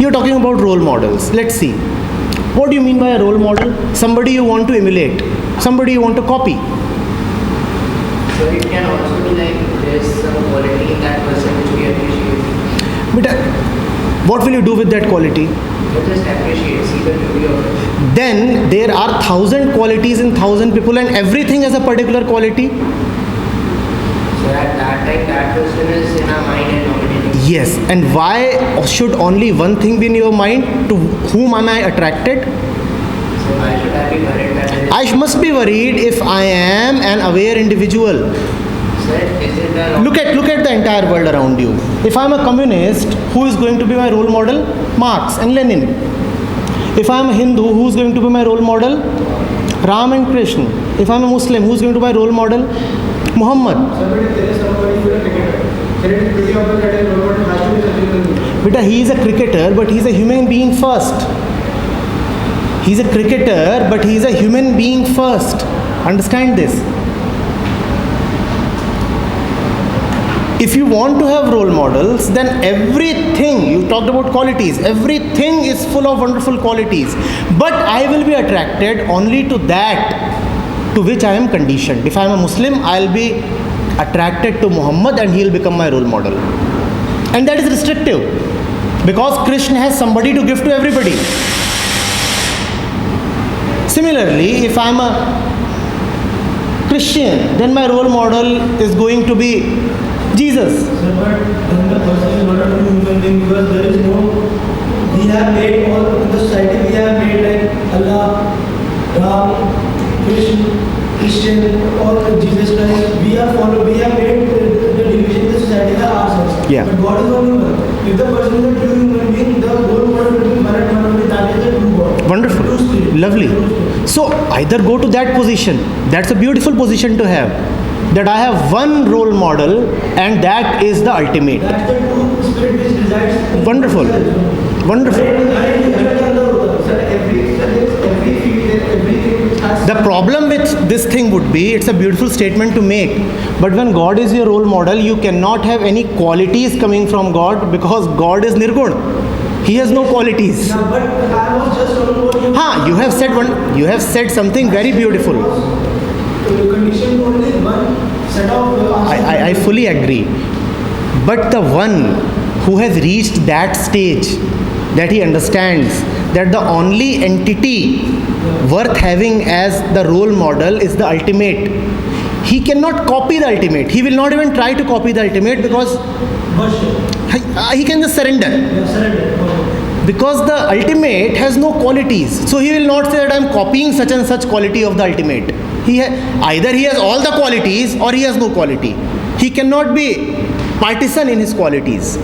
You're talking about role models. Let's see. What do you mean by a role model? Somebody you want to emulate, somebody you want to copy. So it can also be like there's some quality in that person which we appreciate. But what will you do with that quality? You just appreciate, see the beauty of it. Then there are 1,000 qualities in 1,000 people, and everything has a particular quality. So at that time, that person is in our mind and nominating. Yes. And why should only one thing be in your mind? To whom am I attracted? So why should I be worried that I must be worried if I am an aware individual. Sir, is it the Look at the entire world around you. If I am a communist, who is going to be my role model? Marx and Lenin. If I am a Hindu, who is going to be my role model? Ram and Krishna. If I am a Muslim, who is going to be my role model? Muhammad. Beta, he is a cricketer, but he is a human being first. He is a cricketer, but he is a human being first. Understand this. If you want to have role models, then everything, you talked about qualities, everything is full of wonderful qualities. But I will be attracted only to that to which I am conditioned. If I am a Muslim, I'll be attracted to Muhammad and he'll become my role model. And that is restrictive, because Krishna has somebody to give to everybody. Similarly, if I'm a Christian, then my role model is going to be Jesus. Sir, but then the person is not a true human being because there is no, we have made all in the society, we have made like Allah, Ram, Krishna, Christian, or Jesus Christ. We have followed, we have made the division in the society by ourselves. Yeah. But God is one human. If the person is a true human being, the whole world will be Marat Manavati, that is the true God. Wonderful. True spirit. Lovely. True spirit. So either go to that position. That's a beautiful position to have. That I have one role model and that is the ultimate. That's the true spirit which resides in Wonderful. Wonderful. The problem with this thing would be, it's a beautiful statement to make, but when God is your role model, you cannot have any qualities coming from God, because God is Nirgun. He has no qualities. Yeah, but I was just talking about you. You have said something very beautiful. Condition only one set of I fully agree. But the one who has reached that stage, that he understands that the only entity worth having as the role model is the ultimate. He cannot copy the ultimate. He will not even try to copy the ultimate, because he can just surrender. Because the ultimate has no qualities. So he will not say that I am copying such and such quality of the ultimate. Either he has all the qualities or he has no quality. He cannot be partisan in his qualities.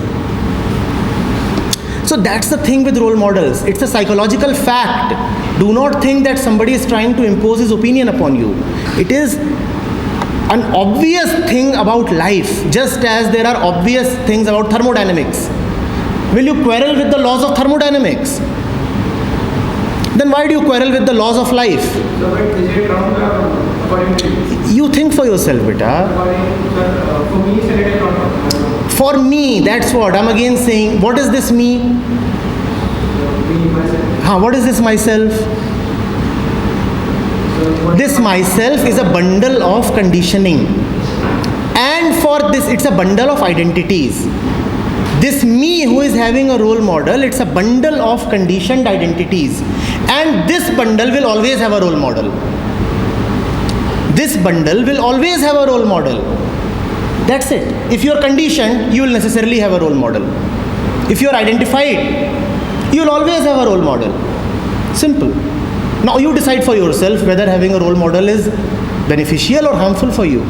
So that's the thing with role models. It's a psychological fact. Do not think that somebody is trying to impose his opinion upon you. It is an obvious thing about life, just as there are obvious things about thermodynamics. Will you quarrel with the laws of thermodynamics? Then why do you quarrel with the laws of life? So, but is it wrong according to you? You think for yourself, beta. For me, sir, it is not wrong. For me, that's what I'm again saying. What is this me? Me, myself. What is this myself? So, what This myself is a bundle of conditioning. And for this, it's a bundle of identities. This me who is having a role model, it's a bundle of conditioned identities. And this bundle will always have a role model. This bundle will always have a role model. That's it. If you are conditioned, you will necessarily have a role model. If you are identified, you will always have a role model. Simple. Now you decide for yourself whether having a role model is beneficial or harmful for you.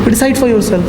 Decide for yourself.